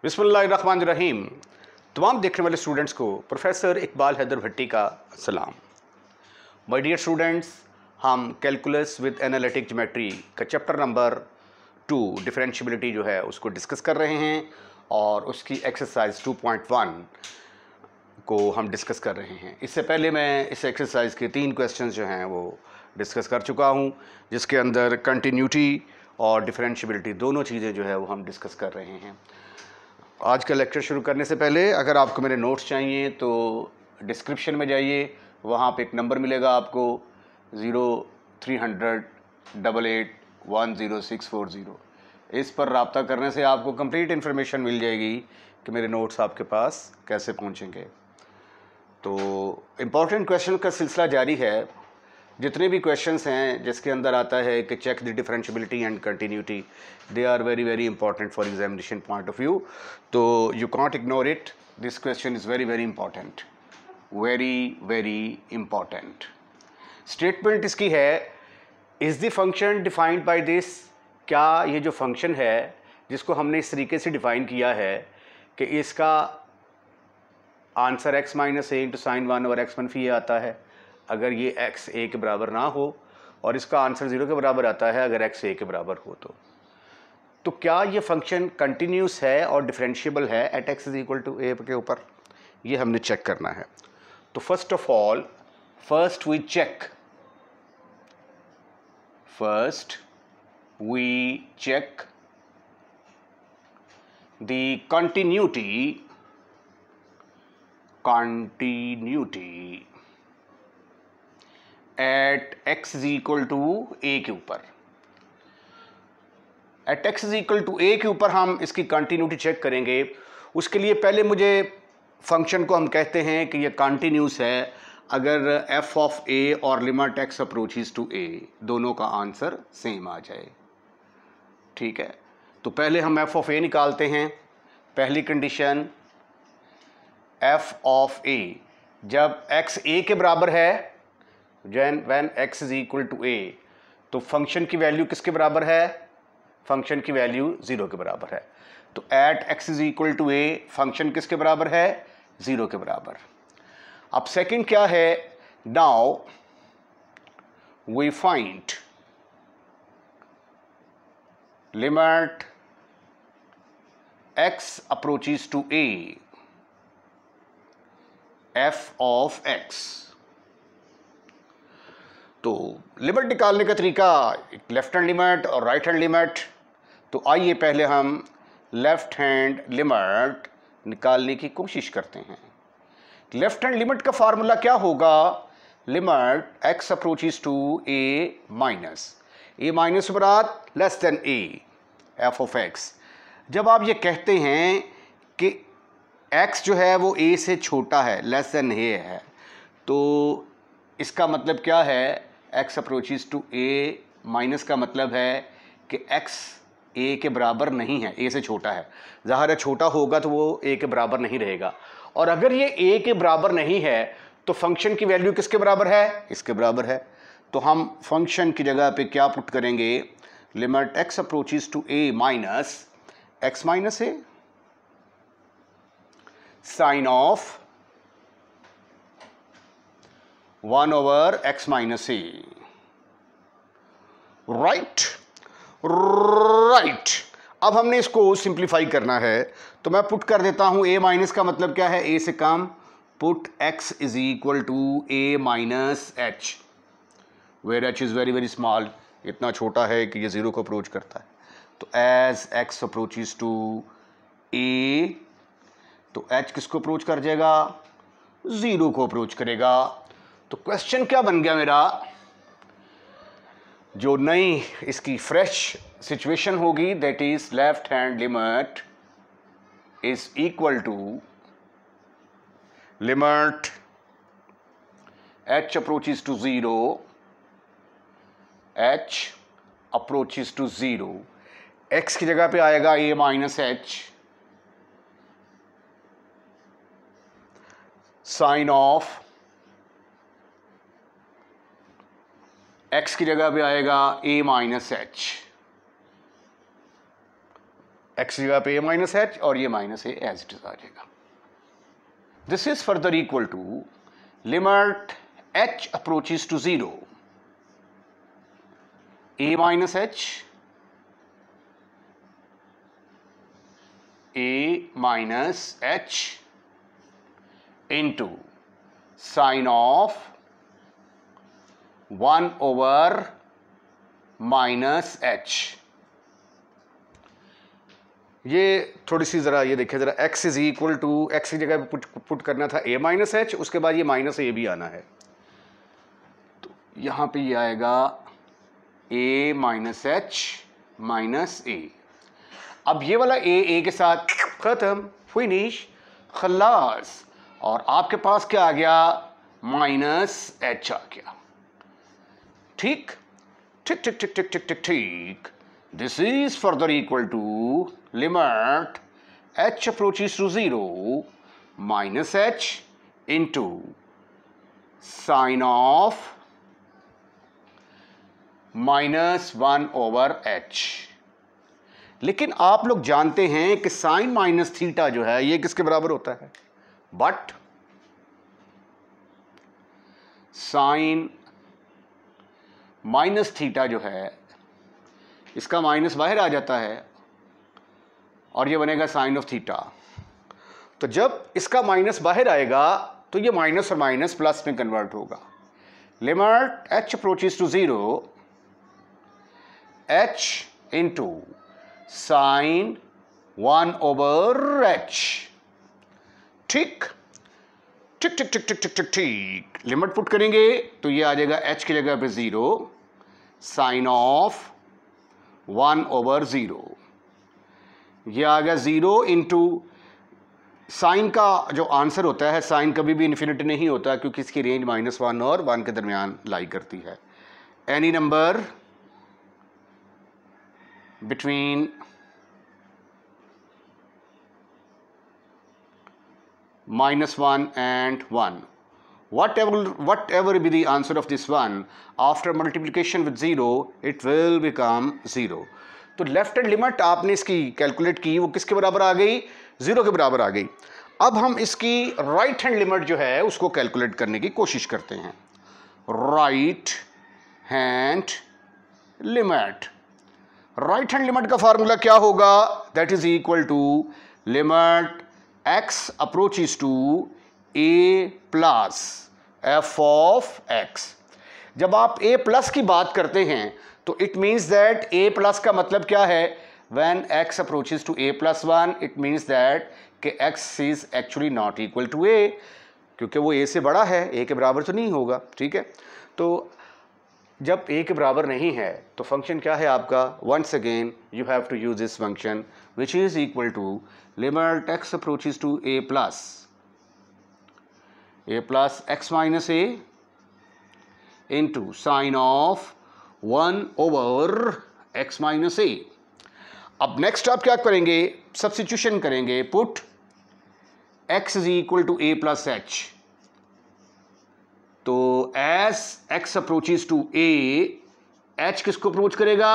बिस्मिल्लाहिर्रहमानिर्रहीम। तमाम देखने वाले स्टूडेंट्स को प्रोफेसर इकबाल हैदर भट्टी का सलाम। माय डियर स्टूडेंट्स, हम कैलकुलस विद एनालिटिक ज्योमेट्री का चैप्टर नंबर 2 डिफरेंशियबिलिटी जो है उसको डिस्कस कर रहे हैं और उसकी एक्सरसाइज 2.1 को हम डिस्कस कर रहे हैं। इससे पहले मैं इस एक्सरसाइज के 3 क्वेश्चंस जो हैं वो डिस्कस कर चुका हूं, जिसके अंदर कंटिन्यूटी और डिफरेंशियबिलिटी दोनों चीज़ें जो है वो हम डिस्कस कर रहे हैं। आज का लेक्चर शुरू करने से पहले अगर आपको मेरे नोट्स चाहिए तो डिस्क्रिप्शन में जाइए, वहाँ पे एक नंबर मिलेगा आपको 030088810640। इस पर रब्ता करने से आपको कंप्लीट इन्फॉर्मेशन मिल जाएगी कि मेरे नोट्स आपके पास कैसे पहुँचेंगे। तो इम्पॉर्टेंट क्वेश्चन का सिलसिला जारी है। जितने भी क्वेश्चंस हैं जिसके अंदर आता है कि check the differentiability and continuity, they are very very important for examination point of view, तो you can't ignore it. This question is very very important, very very important. Statement इसकी है, is the function defined by this. क्या ये जो function है जिसको हमने इस तरीके से डिफ़ाइन किया है कि इसका आंसर x माइनस ए इंटू साइन 1 और x मनफी आता है अगर ये x a के बराबर ना हो, और इसका आंसर 0 के बराबर आता है अगर x a के बराबर हो। तो क्या ये फंक्शन कंटिन्यूस है और डिफरेंशिएबल है at x is equal to a के ऊपर, ये हमने चेक करना है। तो first of all we check the continuity at x is equal to a के ऊपर। At x is equal to a के ऊपर हम इसकी कंटिन्यूटी चेक करेंगे। उसके लिए पहले मुझे फंक्शन को हम कहते हैं कि ये कंटिन्यूस है अगर f ऑफ a और limit x approaches to a दोनों का आंसर सेम आ जाए। ठीक है, तो पहले हम f ऑफ a निकालते हैं। पहली कंडीशन, f ऑफ a जब x a के बराबर है, when x is equal to a, तो फंक्शन की वैल्यू किसके बराबर है? फंक्शन की वैल्यू 0 के बराबर है। तो at x is equal to a function किसके बराबर है? 0 के बराबर। अब सेकंड क्या है? Now we find limit x approaches to a f of x। तो लिमिट निकालने का तरीका, लेफ्ट हैंड लिमिट और राइट हैंड लिमिट। तो आइए पहले हम लेफ्ट हैंड लिमिट निकालने की कोशिश करते हैं। लेफ्ट हैंड लिमिट का फार्मूला क्या होगा? Limit x approaches to a minus बरात less than a f of x। जब आप ये कहते हैं कि x जो है वो a से छोटा है, लेस देन a है, तो इसका मतलब क्या है? x approaches to a minus का मतलब है कि x a के बराबर नहीं है, a से छोटा है। ज़ाहिर है छोटा होगा तो वो a के बराबर नहीं रहेगा, और अगर ये a के बराबर नहीं है तो फंक्शन की वैल्यू किसके बराबर है? इसके बराबर है। तो हम फंक्शन की जगह पे क्या पुट करेंगे? Limit x approaches to a minus x minus a sine of 1 over x minus a। Right. अब हमने इसको सिंप्लीफाई करना है, तो मैं पुट कर देता हूं a माइनस का मतलब क्या है? a से कम। Put x is equal to a minus h, where h is very very small, इतना छोटा है कि ये 0 को अप्रोच करता है। तो as x approaches to a, तो h किसको अप्रोच कर जाएगा? 0 को अप्रोच करेगा। तो क्वेश्चन क्या बन गया मेरा? जो नई इसकी फ्रेश सिचुएशन होगी, that is left hand limit is equal to limit h approaches to 0, h approaches to 0, x की जगह पे आएगा a minus h sine of, x की जगह पे आएगा a माइनस h x की जगह पे a माइनस एच और ये minus A as it is आ जाएगा। This is further equal to limit h approaches to 0 a minus h a minus h into sine of 1 over minus H. ये थोड़ी सी ज़रा ये देखिए ज़रा x is equal to x की जगह पुट करना था a माइनस एच, उसके बाद ये माइनस ए भी आना है, तो यहाँ पे ये आएगा a माइनस एच माइनस ए। अब ये वाला a के साथ ख़त्म, फिनिश, खलास, और आपके पास क्या आ गया, माइनस एच आ गया। ठीक ठीक ठीक ठीक ठीक ठीक ठीक ठीक। This is further equal to limit h approaches to 0 minus H into sine of minus 1 over H. लेकिन आप लोग जानते हैं कि साइन माइनस थीटा जो है ये किसके बराबर होता है, बट साइन माइनस थीटा जो है इसका माइनस बाहर आ जाता है और ये बनेगा साइन ऑफ थीटा। तो जब इसका माइनस बाहर आएगा तो ये माइनस और माइनस प्लस में कन्वर्ट होगा। Limit h approaches to 0 h into sine 1 over h। ठीक ठीक ठीक ठीक ठीक ठीक ठीक ठीक। लिमिट पुट करेंगे तो ये आ जाएगा h की जगह पे 0 साइन ऑफ 1 ओवर 0। ये आ गया 0 इंटू साइन का जो आंसर होता है, साइन कभी भी इन्फिनिटी नहीं होता क्योंकि इसकी रेंज -1 और 1 के दरमियान लाई करती है। Any number between -1 and 1, whatever be the answer of this one, after multiplication with 0 it will become 0। तो लेफ्ट हैंड लिमिट आपने इसकी कैलकुलेट की, वो किसके बराबर आ गई, 0 के बराबर आ गई। अब हम इसकी राइट हैंड लिमिट जो है उसको कैलकुलेट करने की कोशिश करते हैं। Right hand limit, right hand limit का फार्मूला क्या होगा, that is equal to limit x approaches to a plus f of x। जब आप a प्लस की बात करते हैं तो it means that a plus का मतलब क्या है, when x approaches to a plus 1 it means that कि x is actually not equal to a, क्योंकि वो a से बड़ा है, a के बराबर तो नहीं होगा। ठीक है, तो जब a के बराबर नहीं है तो फंक्शन क्या है आपका, once again you have to use this function which is equal to limit x approaches to a plus x minus a into sine of 1 over x minus a। अब नेक्स्ट आप क्या करेंगे, सब्स्टिट्यूशन करेंगे, put x is equal to a plus h। तो as x approaches to a, h किसको approach करेगा,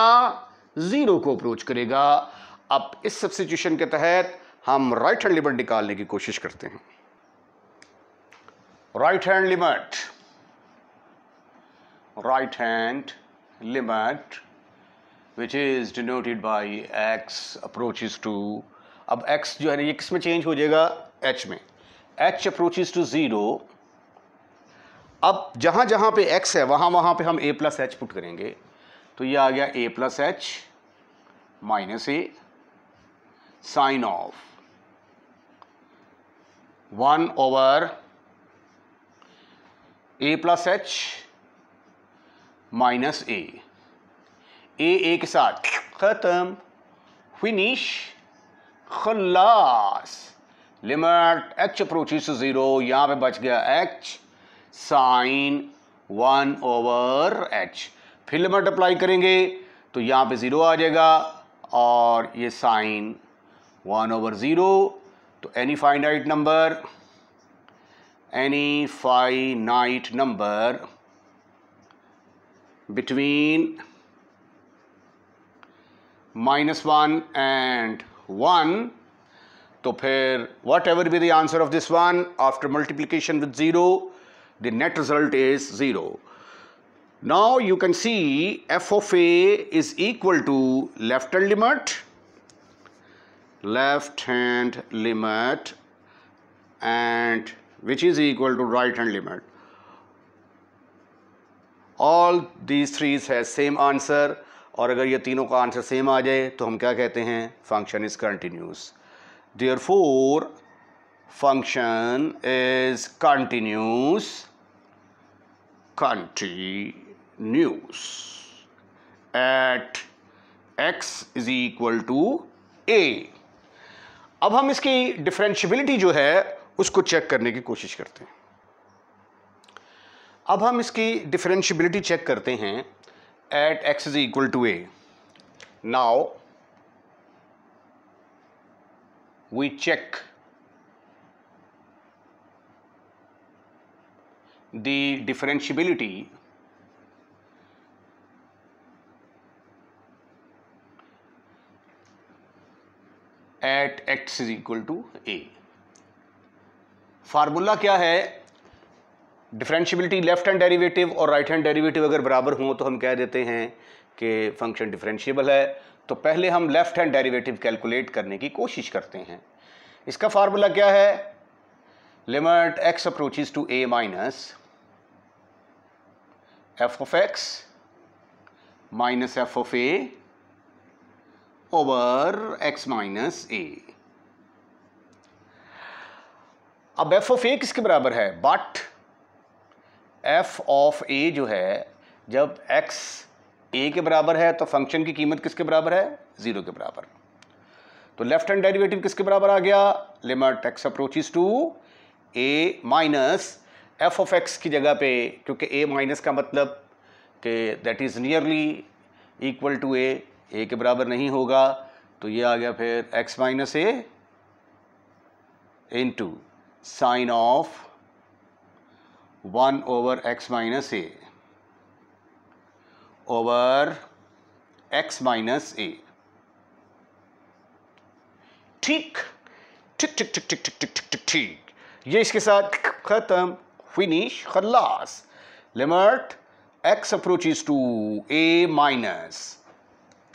0 को approach करेगा। अब इस सब्स्टिट्यूशन के तहत हम राइट हैंड लिमिट निकालने की कोशिश करते हैं। Right hand limit, right hand limit which is denoted by x approaches to, अब x जो है ना ये किस में चेंज हो जाएगा, h में, h अप्रोचेस टू 0। अब जहां जहां पे x है वहां वहां पे हम a प्लस एच पुट करेंगे, तो ये आ गया a plus H minus A sine of 1 over a plus H minus A के साथ खत्म, फिनिश, खलास। लिमिट h अप्रोचेस टू 0, यहां पे बच गया h साइन 1 ओवर h। फिर लिमिट अप्लाई करेंगे तो यहाँ पे 0 आ जाएगा और ये साइन 1 ओवर 0। तो any finite number between -1 and 1, तो फिर what ever be the answer of this one after multiplication with 0, the net result is 0. Now you can see f of a is equal to left hand limit and which is equal to right hand limit. All these three has same answer, और अगर ये तीनों का answer same आ जाए तो हम क्या कहते हैं, function is continuous. Therefore function is continuous at x is equal to a. अब हम इसकी डिफरेंशियबिलिटी जो है उसको चेक करने की कोशिश करते हैं. अब हम इसकी डिफरेंशियबिलिटी चेक करते हैं at x is equal to a. Now we check the differentiability at x is equal to a. Formula क्या है, डिफरेंशियबिलिटी लेफ्ट हैंड डेरिवेटिव और राइट हैंड डेरिवेटिव अगर बराबर हों तो हम कह देते हैं कि फंक्शन डिफरेंशिएबल है. तो पहले हम लेफ्ट हैंड डेरिवेटिव कैलकुलेट करने की कोशिश करते हैं. इसका फार्मूला क्या है, limit x approaches to a minus f of x minus f of a over x minus a. अब f of a किसके बराबर है, बट f of a जो है जब x a के बराबर है तो फंक्शन की कीमत किसके बराबर है, 0 के बराबर. तो लेफ्ट हैंड डेरिवेटिव किसके बराबर आ गया, limit x approaches to a minus f of x की जगह पे, क्योंकि a माइनस का मतलब कि that is nearly equal to a के बराबर नहीं होगा, तो ये आ गया फिर x minus a into sine of 1 over x minus a over x minus a. ठीक ठीक ठीक ठीक ठीक ठीक ठीक ठीक ठीक, ये इसके साथ खत्म, फिनिश, खल्लास. Limit x approaches to a minus,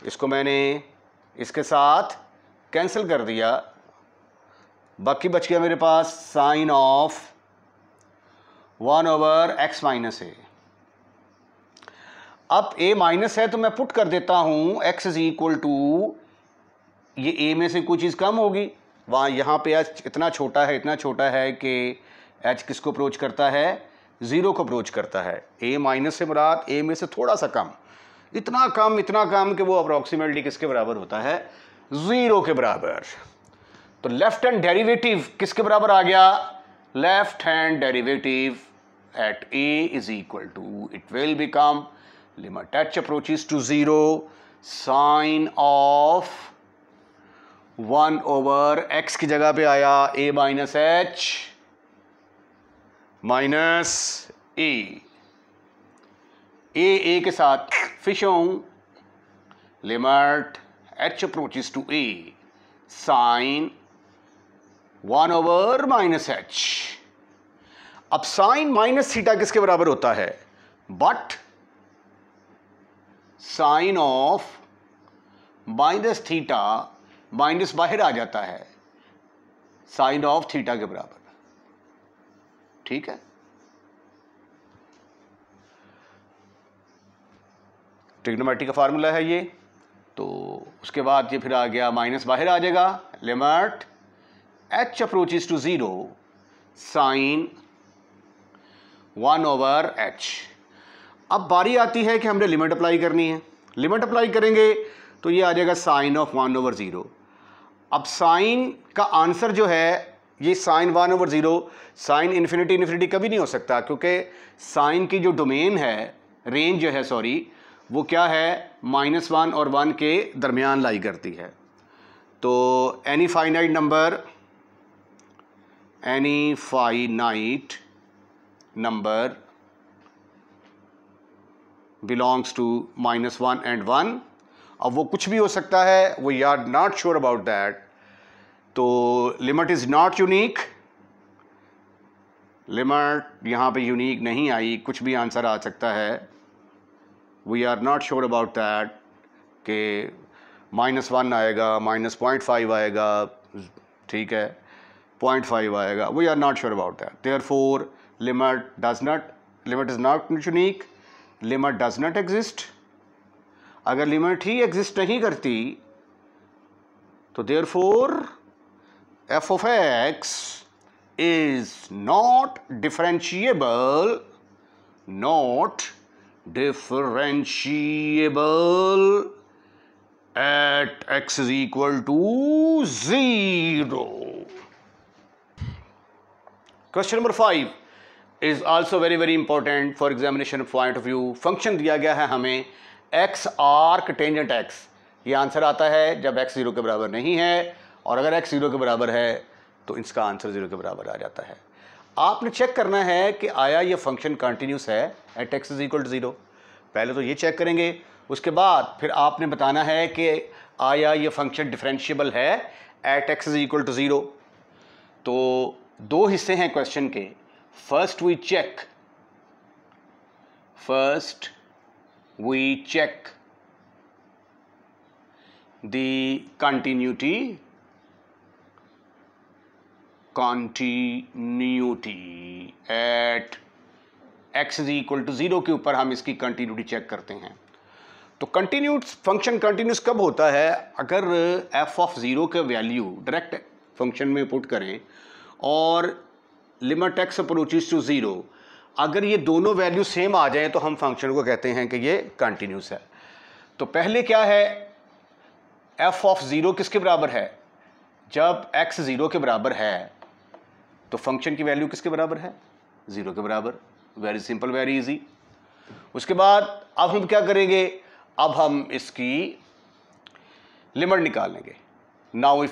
इसको मैंने इसके साथ कैंसिल कर दिया, बाकी बच गया मेरे पास sine of 1 over x minus a. अब a माइनस है तो मैं पुट कर देता हूं x इज इक्वल टू, ये a में से कोई चीज़ कम होगी, वहाँ यहाँ पे h इतना छोटा है कि h किसको अप्रोच करता है, 0 को अप्रोच करता है. a माइनस से मुराद a में से थोड़ा सा कम, इतना कम कि वो अप्रॉक्सीमेटली किसके बराबर होता है, 0 के बराबर. तो लेफ्ट हैंड डेरिवेटिव किसके बराबर आ गया, left hand derivative at a is equal to, it will become limit h approaches to 0 sine of 1 over x की जगह पे आया a minus h minus a के साथ फिशों, limit h approaches to a sine 1 over minus h. अब sine minus theta किसके बराबर होता है, but sine of minus theta, minus बाहर आ जाता है, साइन ऑफ थीटा के बराबर. ठीक है, ट्रिग्नोमेट्री का फार्मूला है ये. तो उसके बाद ये फिर आ गया, माइनस बाहर आ जाएगा, limit h approaches to 0 sine 1 over h. अब बारी आती है कि हमने लिमिट अप्लाई करनी है. लिमिट अप्लाई करेंगे तो ये आ जाएगा साइन ऑफ 1 ओवर 0. अब साइन का आंसर जो है ये साइन 1 ओवर 0, साइन इन्फिनिटी कभी नहीं हो सकता, क्योंकि साइन की जो डोमेन है, रेंज जो है सॉरी, वो क्या है, -1 और 1 के दरमियान लाई करती है. तो any finite number belongs to -1 and 1. अब वो कुछ भी हो सकता है, वो you are not sure about that, तो limit is not unique, limit यहाँ पे यूनिक नहीं आई, कुछ भी आंसर आ सकता है। We are not sure about that कि -1 आएगा, -0.5 आएगा, ठीक है, 0.5 आएगा, we are not sure about that. Therefore limit is not unique, limit does not exist. अगर लिमिट ही एग्जिस्ट नहीं करती तो therefore f of x is not differentiable at x is equal to 0. Question number 5 is also very important for examination point of view. Function दिया गया है हमें x arc tangent x, ये आंसर आता है जब x 0 के बराबर नहीं है, और अगर x 0 के बराबर है तो इसका आंसर 0 के बराबर आ जाता है। आपने चेक करना है कि आया ये फंक्शन कंटिन्यूस है at x is equal to 0। पहले तो ये चेक करेंगे, उसके बाद फिर आपने बताना है कि आया ये फंक्शन डिफरेंशिएबल है at x is equal to 0। तो दो हिस्से हैं क्वेश्चन के। First we check the continuity at x is equal to 0 के ऊपर हम इसकी कंटिन्यूटी चेक करते हैं। तो फंक्शन कंटिन्यूस कब होता है? अगर f ऑफ 0 का वैल्यू डायरेक्ट फंक्शन में पुट करें और लिमिट x अप्रोचेस टू 0, अगर ये दोनों वैल्यू सेम आ जाएं तो हम फंक्शन को कहते हैं कि ये कंटिन्यूस है। तो पहले क्या है, f ऑफ 0 किसके बराबर है? जब x 0 के बराबर है तो फंक्शन की वैल्यू किसके बराबर है? 0 के बराबर। Very simple, very easy. उसके बाद अब हम क्या करेंगे? अब हम इसकी लिमिट निकालेंगे। Now we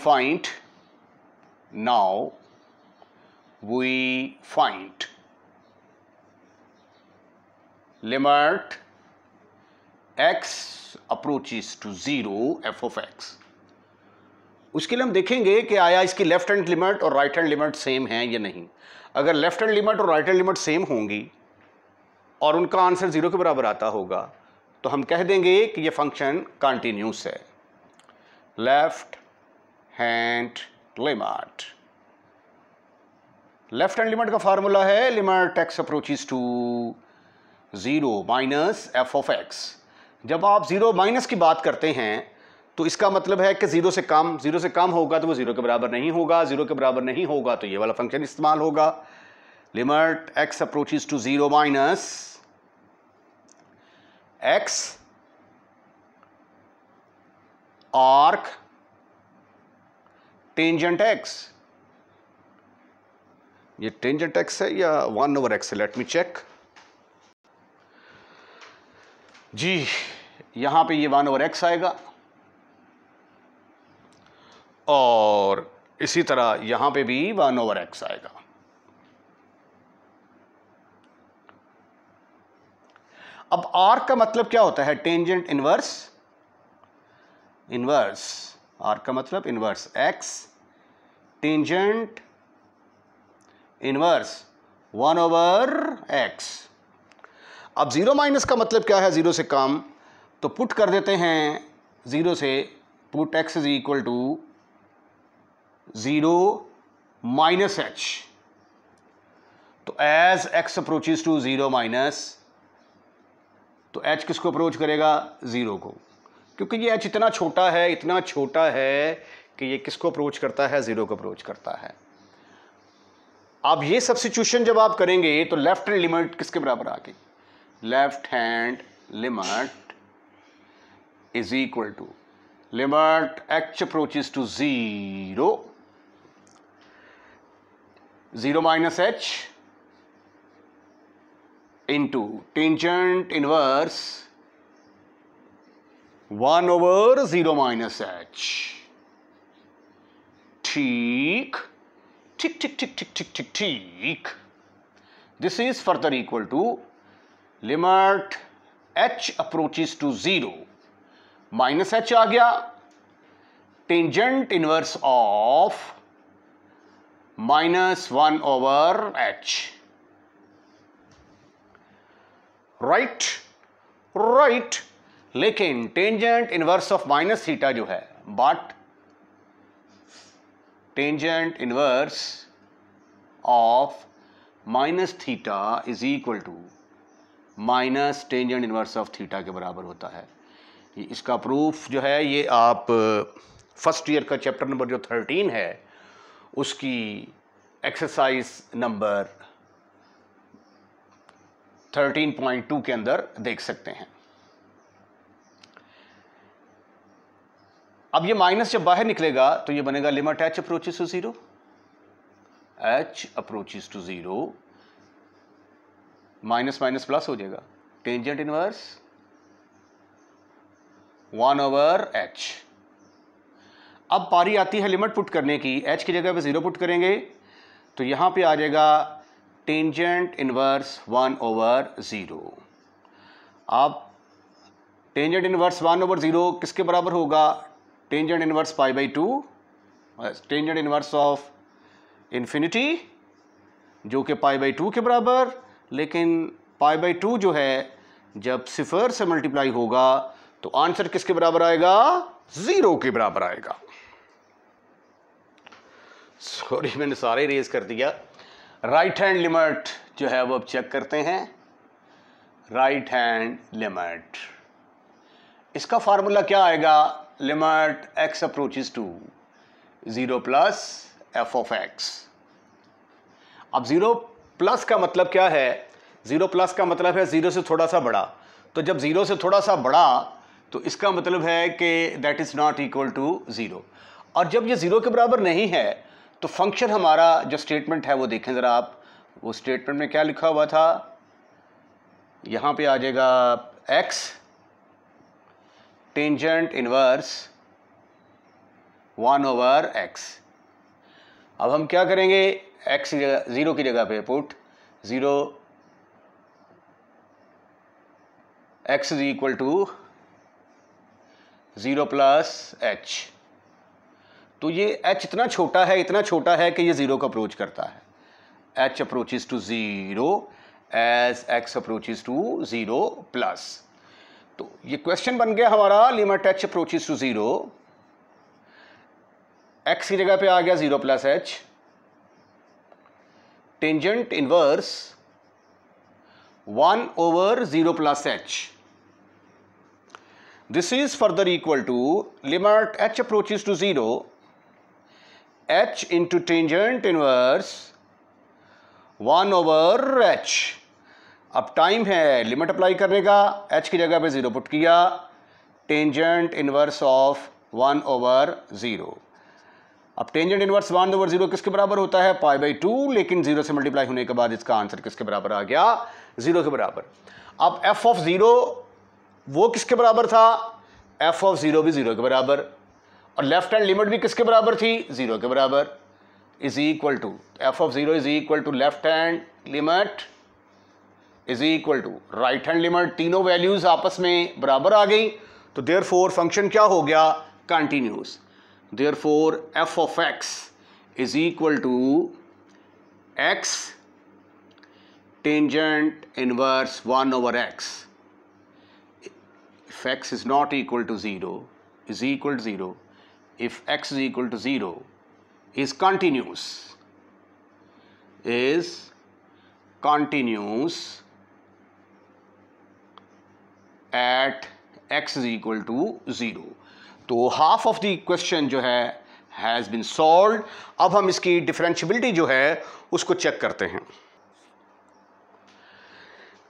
find limit x approaches to 0 f of x। उसके लिए हम देखेंगे कि आया इसकी लेफ्ट हैंड लिमिट और राइट हैंड लिमिट सेम है या नहीं। अगर लेफ्ट हैंड लिमिट और राइट हैंड लिमिट सेम होंगी और उनका आंसर 0 के बराबर आता होगा तो हम कह देंगे कि ये फंक्शन कंटिन्यूस है। लेफ्ट हैंड लिमिट का फार्मूला है limit x approaches to 0 minus f of x। जब आप 0 माइनस की बात करते हैं तो इसका मतलब है कि 0 से कम होगा तो वो 0 के बराबर नहीं होगा, 0 के बराबर नहीं होगा तो ये वाला फंक्शन इस्तेमाल होगा। Limit x approaches to 0 minus x arc tangent x। ये टेंजेंट x है या 1/x है? Let me check. जी, यहां पे ये 1/x आएगा और इसी तरह यहां पे भी 1/x आएगा। अब आर्क का मतलब क्या होता है? Tangent inverse. आर्क का मतलब inverse, x tangent inverse 1/x। अब 0 माइनस का मतलब क्या है? 0 से कम। तो पुट कर देते हैं 0 से, put x is equal to 0 minus h। तो as x approaches to 0 minus, तो h किसको अप्रोच करेगा? 0 को, क्योंकि ये h इतना छोटा है कि ये किसको अप्रोच करता है? 0 को अप्रोच करता है। अब ये सब्स्टिट्यूशन जब आप करेंगे तो लेफ्ट हैंड लिमिट किसके बराबर आ गई? Left hand limit is equal to limit h approaches to 0 minus h into tangent inverse 1/0 minus h। ठीक। This is further equal to limit h approaches to 0 minus h आ गया, tangent inverse of -1/h, right. लेकिन tangent inverse of minus theta जो है, but tangent inverse of minus theta is equal to minus tangent inverse of theta के बराबर होता है। इसका प्रूफ जो है ये आप फर्स्ट ईयर का चैप्टर नंबर जो 13 है उसकी एक्सरसाइज नंबर 13.2 के अंदर देख सकते हैं। अब ये माइनस जब बाहर निकलेगा तो ये बनेगा limit h approaches to 0, h approaches to 0, minus minus plus हो जाएगा, टेंजेंट इनवर्स 1/h। अब पारी आती है लिमिट पुट करने की, h की जगह पे 0 पुट करेंगे तो यहां पे आ जाएगा टेंजेंट इनवर्स 1/0। अब टेंजेंट इनवर्स 1/0 किसके बराबर होगा? Tangent inverse π/2, tangent inverse of infinity जो कि π/2 के बराबर। लेकिन π/2 जो है जब 0 से मल्टीप्लाई होगा तो आंसर किसके बराबर आएगा? 0 के बराबर आएगा। सॉरी मैंने सारे इरेज कर दिया। राइट हैंड लिमिट जो है वो अब चेक करते हैं। राइट हैंड लिमिट, इसका फार्मूला क्या आएगा? Limit x approaches to 0 plus f of x। अब 0 प्लस का मतलब क्या है? 0 प्लस का मतलब है 0 से थोड़ा सा बड़ा। तो जब 0 से थोड़ा सा बड़ा तो इसका मतलब है कि that is not equal to 0। और जब ये 0 के बराबर नहीं है तो फंक्शन हमारा जो स्टेटमेंट है वो देखें ज़रा आप। वो स्टेटमेंट में क्या लिखा हुआ था? यहाँ पे आ जाएगा x टेंजेंट इनवर्स 1/x। अब हम क्या करेंगे? x की जगह 0 की जगह पे put 0, x is equal to 0 plus h। तो ये h इतना छोटा है कि ये 0 को अप्रोच करता है। h approaches to 0 as x approaches to 0 plus. तो ये क्वेश्चन बन गया हमारा limit h approaches to 0, x की जगह पे आ गया 0 plus h, tangent inverse 1/0 plus h। This is further equal to limit h approaches to 0, h into tangent inverse 1/h। अब टाइम है लिमिट अप्लाई करने का। h की जगह पे 0 पुट किया, टेंजेंट इनवर्स ऑफ 1/0। अब टेंजेंट इनवर्स 1/0 किसके बराबर होता है? π/2। लेकिन 0 से मल्टीप्लाई होने के बाद इसका आंसर किसके बराबर आ गया? 0 के बराबर। अब f ऑफ 0 वो किसके बराबर था? f ऑफ 0 भी 0 के बराबर। और लेफ्ट हैंड लिमिट भी किसके बराबर थी? 0 के बराबर। Is equal to f of 0 is equal to left hand limit is equal to right hand limit. तीनों वैल्यूज आपस में बराबर आ गई तो देयरफॉर फंक्शन क्या हो गया? Continuous. Therefore f of x is equal to x tangent inverse 1/x। If x is not equal to 0 is equal to 0, if x is equal to 0 is continuous at x is equal to 0। तो half of the question जो है has been solved. अब हम इसकी differentiability जो है उसको check करते हैं।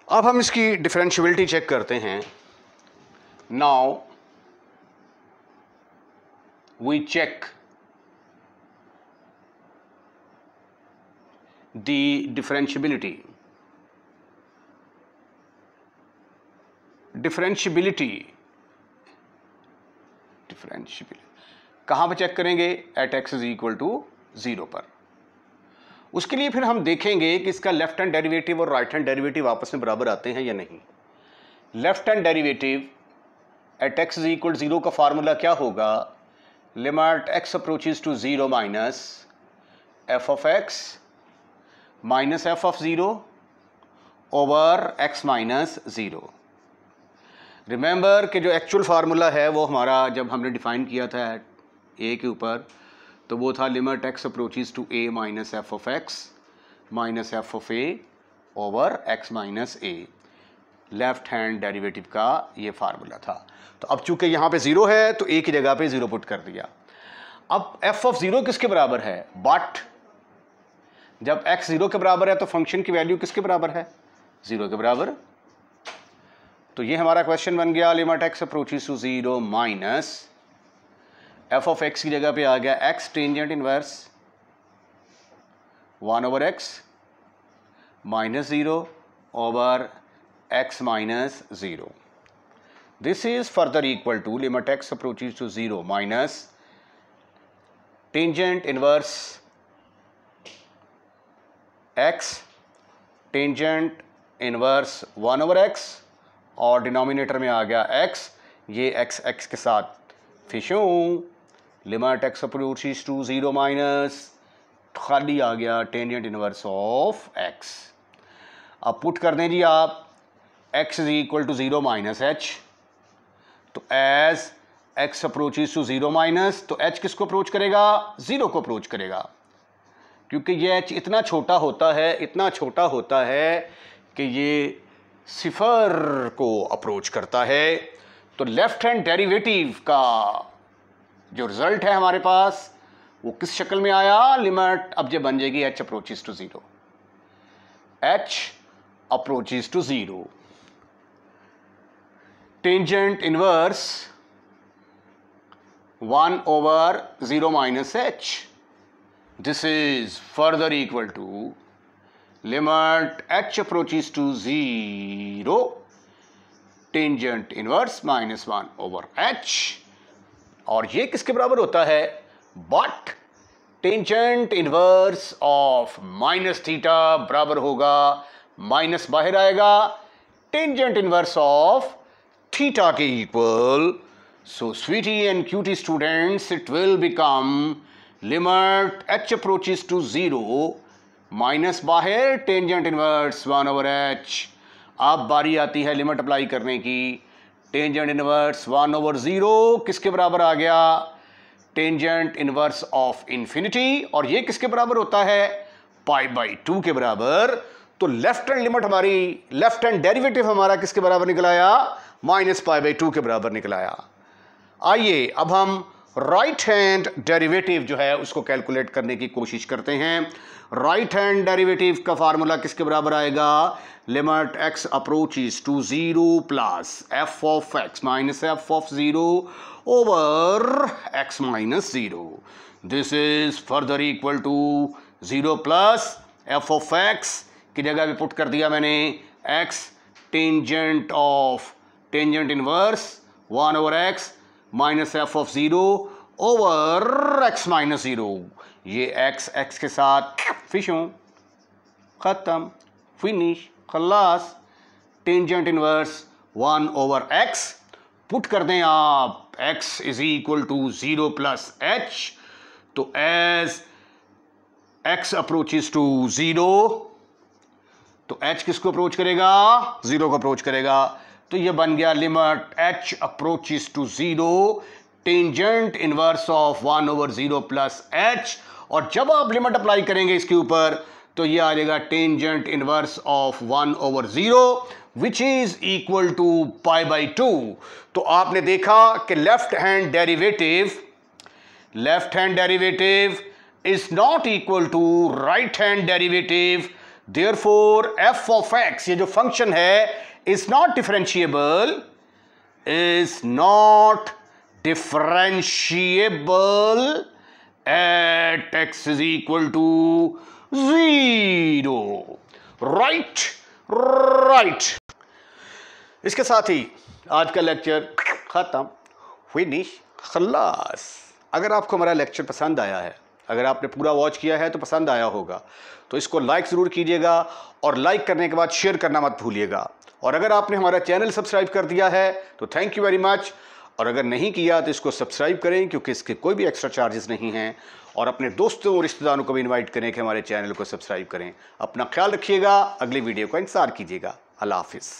अब हम इसकी डिफरेंशियबिलिटी चेक करते हैं। Now we check the differentiability कहाँ पे चेक करेंगे? At x is equal to 0 पर। उसके लिए फिर हम देखेंगे कि इसका लेफ्ट हैंड डेरिवेटिव और राइट हैंड डेरिवेटिव आपस में बराबर आते हैं या नहीं। Left hand derivative at x is equal 0 का फार्मूला क्या होगा? Limit x approaches to 0 minus f of x minus f of zero over x minus zero. Remember कि जो एक्चुअल फार्मूला है वो हमारा जब हमने डिफ़ाइन किया था ए के ऊपर, तो वो था limit x approaches to a minus f of x minus f of a over x minus a. Left hand derivative का ये फार्मूला था। तो अब चूंकि यहाँ पे ज़ीरो है तो ए की जगह पे ज़ीरो पुट कर दिया। अब एफ ऑफ ज़ीरो किसके बराबर है? बट जब एक्स ज़ीरो के बराबर है तो फंक्शन की वैल्यू किसके बराबर है? ज़ीरो के बराबर। तो ये हमारा क्वेश्चन बन गया limit x approaches to zero minus f of x की जगह पे आ गया x tangent inverse 1 over x minus zero over x minus 0. This is further equal to limit x approaches to 0 minus tangent inverse x tangent inverse 1 over x और denominator में आ गया x, ये x x के साथ फिशूं limit x approaches to 0 minus खाली आ गया टेंजेंट इनवर्स ऑफ x। अब पुट कर दें जी आप x is equal to 0 minus H. तो as x approaches to 0 minus, तो h किसको अप्रोच करेगा? 0 को अप्रोच करेगा, क्योंकि ये h इतना छोटा होता है, इतना छोटा होता है कि ये सिफर को अप्रोच करता है। तो लेफ्ट हैंड डेरिवेटिव का जो रिजल्ट है हमारे पास वो किस शक्ल में आया? लिमिट अब जब बन जाएगी h approaches to 0, h approaches to 0 tangent inverse 1 over 0 minus h। This is further equal to limit h approaches to 0 tangent inverse minus 1 over h। और ये किसके बराबर होता है? But tangent inverse of minus theta बराबर होगा, minus बाहर आएगा, टेंजेंट इनवर्स ऑफ थीटा के equal. So sweetie and cutie students, it will become limit h approaches to 0 minus बाहर टेंजेंट इनवर्स 1 ओवर h। अब बारी आती है लिमिट अप्लाई करने की। टेंजेंट इनवर्स 1 ओवर 0 किसके बराबर आ गया? Tangent inverse of infinity. और ये किसके बराबर होता है? पाई बाई 2 के बराबर। तो लेफ्ट हैंड लिमिट हमारी, लेफ्ट हैंड डेरिवेटिव हमारा किसके बराबर निकल आया? माइनस पाई बाई 2 के बराबर निकल आया। आइए अब हम राइट हैंड डेरिवेटिव जो है उसको कैलकुलेट करने की कोशिश करते हैं। राइट हैंड डेरिवेटिव का फार्मूला किसके बराबर आएगा? Limit x approaches to 0 plus f of x minus f of 0 over x minus 0। This is further equal to 0 plus f of x की जगह भी पुट कर दिया मैंने x tangent of tangent inverse 1 over x minus f of 0 over x minus 0। ये x x के साथ फिशों, खत्म, फिनिश, खल्लास। Tangent inverse 1 over x put कर दें आप x is equal to 0 plus h। तो एज x अप्रोचेस टू 0, तो h किसको अप्रोच करेगा? 0 को अप्रोच करेगा। तो ये बन गया limit h approaches to 0 tangent inverse of 1 over 0 plus h। और जब आप लिमिट अप्लाई करेंगे इसके ऊपर तो ये आ जाएगा tangent inverse of 1 over 0 which is equal to pi by 2। तो आपने देखा कि left hand derivative is not equal to right hand derivative. Therefore f of x, ये जो फंक्शन है, is not differentiable at x is equal to 0। Right. इसके साथ ही आज का लेक्चर खत्म, फिनिश, खल्लास। अगर आपको हमारा लेक्चर पसंद आया है, अगर आपने पूरा वॉच किया है तो पसंद आया होगा, तो इसको लाइक ज़रूर कीजिएगा और लाइक करने के बाद शेयर करना मत भूलिएगा। और अगर आपने हमारा चैनल सब्सक्राइब कर दिया है तो थैंक यू वेरी मच। और अगर नहीं किया तो इसको सब्सक्राइब करें, क्योंकि इसके कोई भी एक्स्ट्रा चार्जेस नहीं हैं। और अपने दोस्तों और रिश्तेदारों को भी इनवाइट करें कि हमारे चैनल को सब्सक्राइब करें। अपना ख्याल रखिएगा, अगली वीडियो का इंतज़ार कीजिएगा। अल्लाह हाफिज़।